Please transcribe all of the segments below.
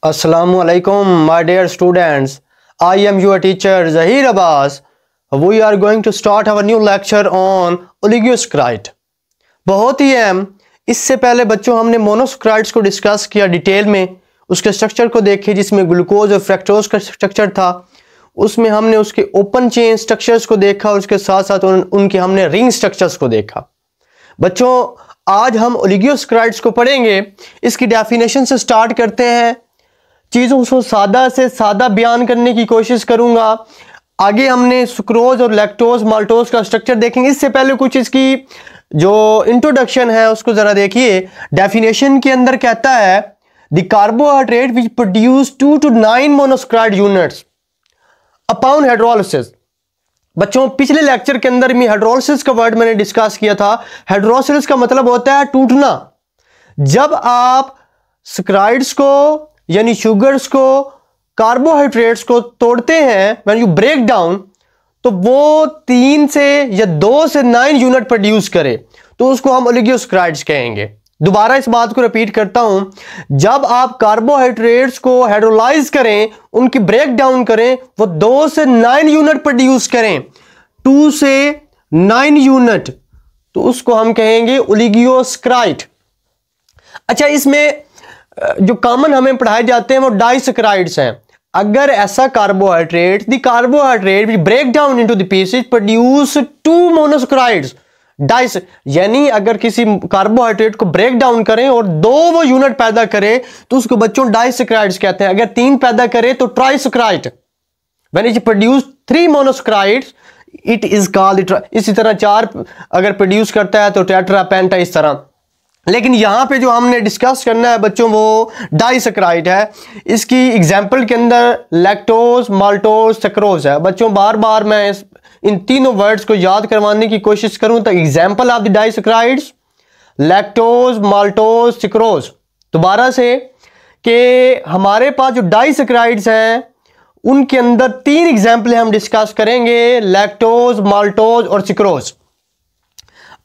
Assalamualaikum, my dear students. I am your teacher Zahir Abbas. We are going to start our new lecture on oligosaccharide. बहुत ही अहम। इससे पहले बच्चों हमने monosaccharides को डिस्कस किया डिटेल में, उसके स्ट्रक्चर को देखे जिसमें ग्लूकोज और फ्रक्टोज का स्ट्रक्चर था। उसमें हमने उसके ओपन चेन स्ट्रक्चर्स को देखा और उसके साथ साथ उनके हमने रिंग स्ट्रक्चर्स को देखा। बच्चों आज हम ओलिगोसैकराइड्स को पढ़ेंगे। इसकी डेफिनेशन से स्टार्ट करते हैं। चीज़ों को सादा से सादा बयान करने की कोशिश करूंगा। आगे हमने सुक्रोज और लैक्टोज माल्टोज का स्ट्रक्चर देखेंगे। इससे पहले कुछ इसकी जो इंट्रोडक्शन है उसको ज़रा देखिए। डेफिनेशन के अंदर कहता है the carbohydrate which produce 2 to 9 monosaccharide units upon hydrolysis. बच्चों पिछले लेक्चर के अंदर में हाइड्रोलिसिस का वर्ड मैंने डिस्कस किया था। हाइड्रोलिसिस का मतलब होता है टूटना। जब आप सैकराइड्स को यानी शुगर्स को कार्बोहाइड्रेट्स को तोड़ते हैं, व्हेन यू ब्रेक डाउन, तो वो 3 से या 2 से 9 यूनिट प्रोड्यूस करे तो उसको हम ओलिगोसैकराइड्स कहेंगे। दोबारा इस बात को रिपीट करता हूं, जब आप कार्बोहाइड्रेट्स को हाइड्रोलाइज करें, उनकी ब्रेक डाउन करें, वो 2 से 9 यूनिट प्रोड्यूस करें, 2 से 9 यूनिट, तो उसको हम कहेंगे ओलिगोसैकराइड। अच्छा, इसमें जो कॉमन हमें पढ़ाए जाते हैं वो डाइसैकराइड्स हैं। अगर ऐसा carbohydrate which break down into the pieces produce 2 monosaccharides डाइस, यानी अगर किसी कार्बोहाइड्रेट को ब्रेक डाउन करें और 2 वो यूनिट पैदा करे तो उसको बच्चों डाइसैकराइड्स कहते हैं। अगर 3 पैदा करे तो trisaccharide. When it produce 3 monosaccharides it is called. इसी तरह 4 अगर प्रोड्यूस करता है तो टेट्रा पेंटा, इस तरह। लेकिन यहां पे जो हमने डिस्कस करना है बच्चों वो डाइसैकराइड है। इसकी एग्जांपल के अंदर लैक्टोज माल्टोज सैकरोज है। बच्चों बार बार मैं इन तीनों वर्ड्स को याद करवाने की कोशिश करूं तो example of the disaccharides lactose maltose sucrose. दोबारा से कि हमारे पास जो डाइसैकराइड्स हैं उनके अंदर 3 एग्जांपल हम डिस्कस करेंगे, लैक्टोज माल्टोज और सैकरोज।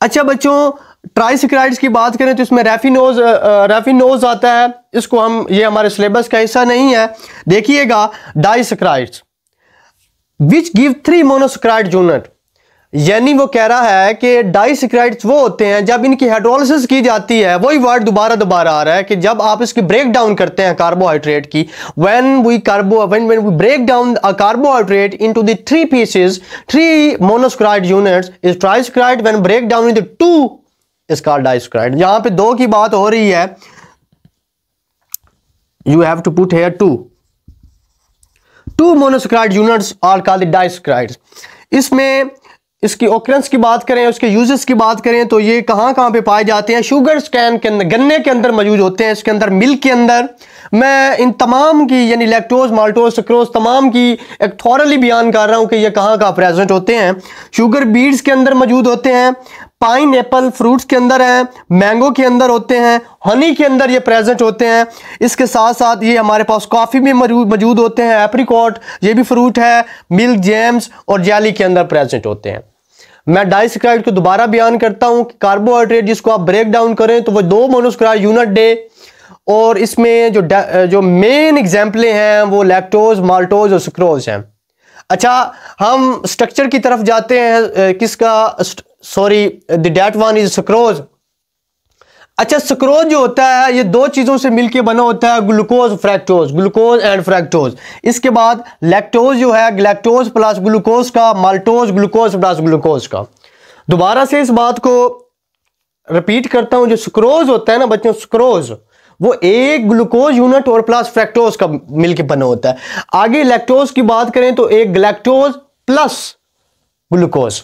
अच्छा बच्चों, ट्राइसैकराइड्स की बात करें तो इसमें रैफिनोज आता है। इसको हम, ये हमारे सिलेबस का हिस्सा नहीं है। देखिएगा, डाइसैकराइड्स विच गिव 3 मोनोसैकराइड यूनिट, यानी वो कह रहा है कि डाइसैकराइड्स वो होते हैं जब इनकी हाइड्रोलिसिस की जाती है। वही वर्ड दोबारा आ रहा है कि जब आप इसकी ब्रेक डाउन करते हैं कार्बोहाइड्रेट की, when we break down a carbohydrate into the 3 pieces, 3 monosaccharide units is trisaccharide. When break down into 2 is called disaccharide. यहां पे 2 की बात हो रही है, you have to put here 2 monosaccharide units are called the disaccharides. इसमें इसकी occurrence की बात करें, उसके यूजेस की बात करें तो ये कहां पे पाए जाते हैं। शुगर कैन के अंदर, गन्ने के अंदर मौजूद होते हैं, इसके अंदर मिल्क के अंदर। मैं इन तमाम की यानी लैक्टोज माल्टोज सैकरोज तमाम की एक थॉरली बयान कर रहा हूं कि ये कहां प्रेजेंट होते हैं। शुगर बीड्स के अंदर मौजूद होते हैं, पाइन एप्पल फ्रूट्स के अंदर हैं, मैंगो के अंदर होते हैं, हनी के अंदर ये प्रेजेंट होते हैं। इसके साथ साथ ये हमारे पास कॉफ़ी में मौजूद होते हैं, एप्रिकॉट ये भी फ्रूट है, मिल्क जैम्स और जेली के अंदर प्रेजेंट होते हैं। मैं डाइसैकराइड को दोबारा बयान करता हूं कि कार्बोहाइड्रेट जिसको आप ब्रेक डाउन करें तो वो 2 मोनोसैकराइड यूनिट दे। और इसमें जो मेन एग्जाम्पलें हैं वो लैक्टोज माल्टोज और सैकरोज हैं। अच्छा, हम स्ट्रक्चर की तरफ जाते हैं। किसका? Sorry, the date one is sucrose. अच्छा, सैकरोज जो होता है ये 2 चीजों से मिलकर बना होता है, glucose fructose, glucose and fructose. इसके बाद लैक्टोज जो है ग्लैक्टोज प्लस ग्लूकोज का, माल्टोज ग्लूकोज प्लस ग्लूकोज का। दोबारा से इस बात को रिपीट करता हूं, जो सैकरोज होता है ना बच्चों, सैकरोज वो एक ग्लूकोज यूनिट और प्लस फ्रैक्टोज का मिलकर बना होता है। आगे लैक्टोज की बात करें तो एक ग्लैक्टोज प्लस ग्लूकोज,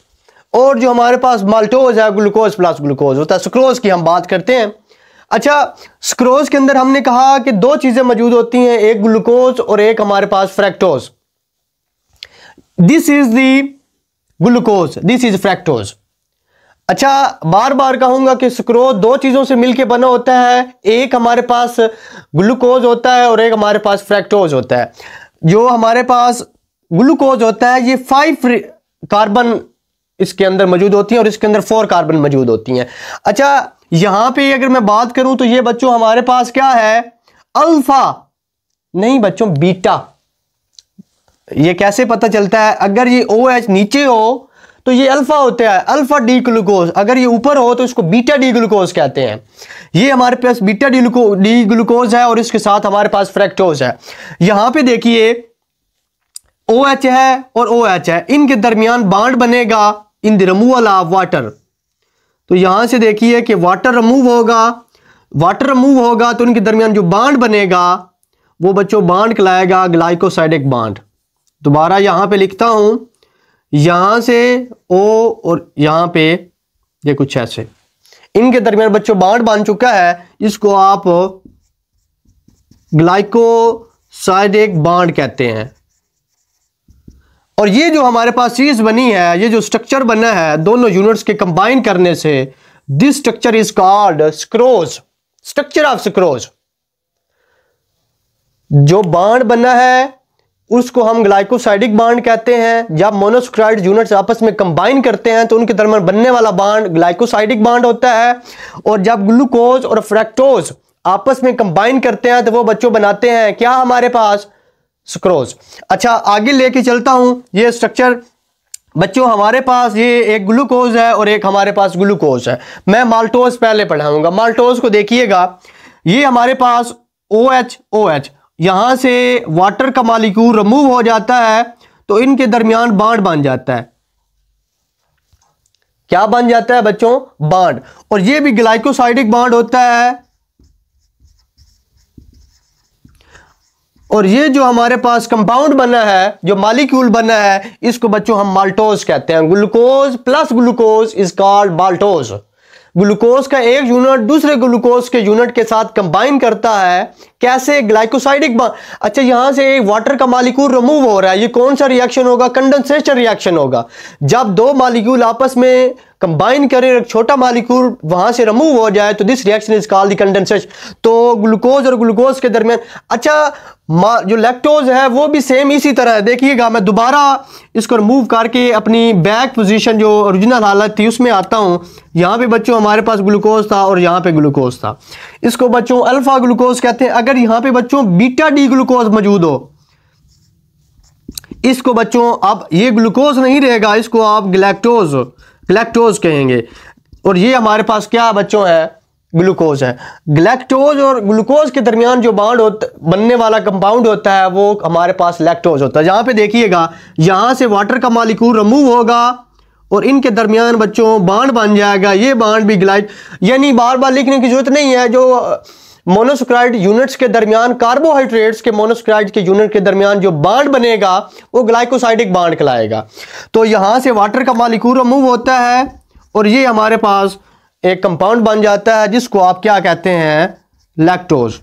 और जो हमारे पास माल्टोज है ग्लूकोज प्लस ग्लूकोज होता है। सैकरोज की हम बात करते हैं। अच्छा, सैकरोज के अंदर हमने कहा कि 2 चीजें मौजूद होती हैं, एक ग्लूकोज और एक हमारे पास fructose. This is the glucose, this is fructose. अच्छा, बार बार कहूंगा कि सैकरोज 2 चीजों से मिलकर बना होता है, एक हमारे पास ग्लूकोज होता है और एक हमारे पास फ्रैक्टोज होता है। जो हमारे पास ग्लूकोज होता है ये 5 कार्बन इसके अंदर मौजूद होती हैं और इसके अंदर 4 कार्बन मौजूद होती हैं। अच्छा, यहां पे अगर मैं बात करूं तो ये बच्चों हमारे पास क्या है, अल्फा नहीं बच्चों, बीटा। ये कैसे पता चलता है? अगर ये OH नीचे हो तो ये अल्फा होता है, अल्फा डी ग्लूकोज। अगर ये ऊपर हो तो इसको बीटा डी ग्लूकोज कहते हैं। ये हमारे पास बीटा डी ग्लूकोज है और इसके साथ हमारे पास फ्रैक्टोज है। यहां पे देखिए OH है और OH है, इनके दरमियान बॉन्ड बनेगा in the removal of water. तो यहां से देखिए कि वाटर रिमूव होगा तो इनके दरमियान जो बॉन्ड बनेगा वो बच्चों बॉन्ड कहलाएगा ग्लाइकोसाइडिक बॉन्ड। दोबारा यहां पे लिखता हूं, यहां से O और यहां पे ये कुछ ऐसे इनके दरमियान बच्चों बॉन्ड बन चुका है, इसको आप ग्लाइकोसाइडिक बॉन्ड कहते हैं। और ये जो हमारे पास चीज बनी है, ये जो स्ट्रक्चर बना है दोनों यूनिट्स के कंबाइन करने से, this structure is called sucrose, structure of sucrose. जो बॉन्ड बना है उसको हम ग्लाइकोसाइडिक बॉन्ड कहते हैं। जब मोनोसैकेराइड यूनिट्स आपस में कंबाइन करते हैं तो उनके दरमियान बनने वाला बॉन्ड ग्लाइकोसाइडिक बॉन्ड होता है। और जब ग्लूकोज और फ्रैक्टोज आपस में कंबाइन करते हैं तो वो बच्चों बनाते हैं क्या हमारे पास? सुक्रोज। अच्छा, आगे लेके चलता हूं। ये स्ट्रक्चर बच्चों हमारे पास ये एक ग्लूकोज है और एक हमारे पास ग्लूकोज है। मैं माल्टोज पहले पढ़ाऊंगा। माल्टोज को देखिएगा, ये हमारे पास OH यहां से वाटर का मॉलिक्यूल रिमूव हो जाता है तो इनके दरमियान बॉन्ड बन जाता है। क्या बन जाता है बच्चों? बॉन्ड। और ये भी ग्लाइकोसाइडिक बॉन्ड होता है। और ये जो हमारे पास कंपाउंड बना है, जो मॉलिक्यूल बना है, इसको बच्चों हम माल्टोज कहते हैं। Glucose plus glucose is called maltose. Glucose का एक यूनिट दूसरे ग्लूकोज के यूनिट के साथ कंबाइन करता है। कैसे? Glycosidic bond. अच्छा, यहां से एक वाटर का मॉलिक्यूल रिमूव हो रहा है, ये कौन सा रिएक्शन होगा? कंडेंसेशन रिएक्शन होगा। जब दो मॉलिक्यूल आपस में कंबाइन करें, एक छोटा मॉलिक्यूल वहां से रिमूव हो जाए तो this reaction is called the condensation. तो ग्लूकोज और ग्लूकोज के दरमियान, अच्छा जो लैक्टोज है वो भी सेम इसी तरह है। देखिएगा, मैं दोबारा इसको रिमूव करके अपनी बैक पोजीशन जो ओरिजिनल हालत थी उसमें आता हूं। यहां पे बच्चों हमारे पास ग्लूकोज था और यहां पे ग्लूकोज था। इसको बच्चों अल्फा ग्लूकोज कहते हैं। अगर यहां पे बच्चों बीटा डी ग्लूकोज मौजूद हो, इसको बच्चों अब ये ग्लूकोज नहीं रहेगा, इसको आप ग्लैक्टोज कहेंगे। और ये हमारे पास क्या बच्चों है? ग्लूकोज है। ग्लैक्टोज और ग्लूकोज के दरमियान जो बॉन्ड बनने वाला कंपाउंड होता है वो हमारे पास लैक्टोज होता है। यहां पे देखिएगा, यहां से वाटर का मॉलिक्यूल रिमूव होगा और इनके दरमियान बच्चों बॉन्ड बन जाएगा। ये बॉन्ड भी यानी बार बार लिखने की जरूरत नहीं है। जो मोनोसैकेराइड यूनिट्स के दरमियान, कार्बोहाइड्रेट्स के मोनोसैकेराइड के यूनिट के दरमियान जो बॉन्ड बनेगा वो ग्लाइकोसाइडिक बॉन्ड कहलाएगा। तो यहां से वाटर का मॉलिक्यूल रिमूव होता है और ये हमारे पास एक कंपाउंड बन जाता है जिसको आप क्या कहते हैं? लैक्टोज।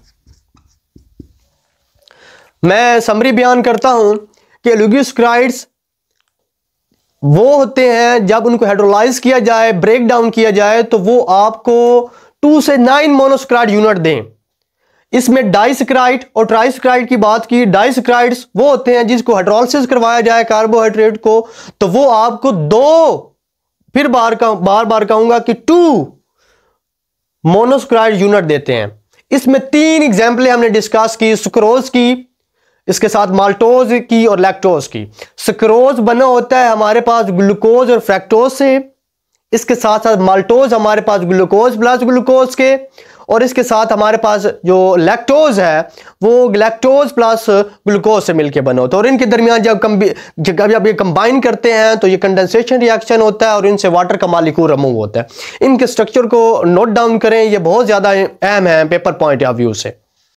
मैं समरी बयान करता हूं कि ओलिगोसैकेराइड्स वो होते हैं जब उनको हाइड्रोलाइज किया जाए, ब्रेक डाउन किया जाए, तो वो आपको 2 से 9 मोनोसैकेराइड यूनिट दें। इसमें डाइसैकेराइड और ट्राइसैकेराइड की बात की। डाइसैकेराइड्स वो होते हैं जिसको हाइड्रोलाइसिस करवाया जाए कार्बोहाइड्रेट को, तो वो आपको 2, फिर बार बार कहूंगा कि 2 मोनोसैकेराइड यूनिट देते हैं। इसमें 3 एग्जाम्पलें हमने डिस्कस की, सुक्रोज की, इसके साथ माल्टोज की और लैक्टोज की। सुक्रोज बना होता है हमारे पास ग्लूकोज और फ्रैक्टोज से, इसके साथ साथ माल्टोज हमारे पास ग्लूकोज प्लस ग्लूकोज के, और इसके साथ हमारे पास जो लैक्टोज है वो ग्लैक्टोज प्लस ग्लूकोज से मिलकर बना होता है। और इनके दरमियान जब ये कंबाइन करते हैं तो ये कंडेंसेशन रिएक्शन होता है और इनसे वाटर का मॉलिक्यूल रिमूव होता है। इनके स्ट्रक्चर को नोट डाउन करें, ये बहुत ज्यादा अहम है पेपर पॉइंट ऑफ व्यू से।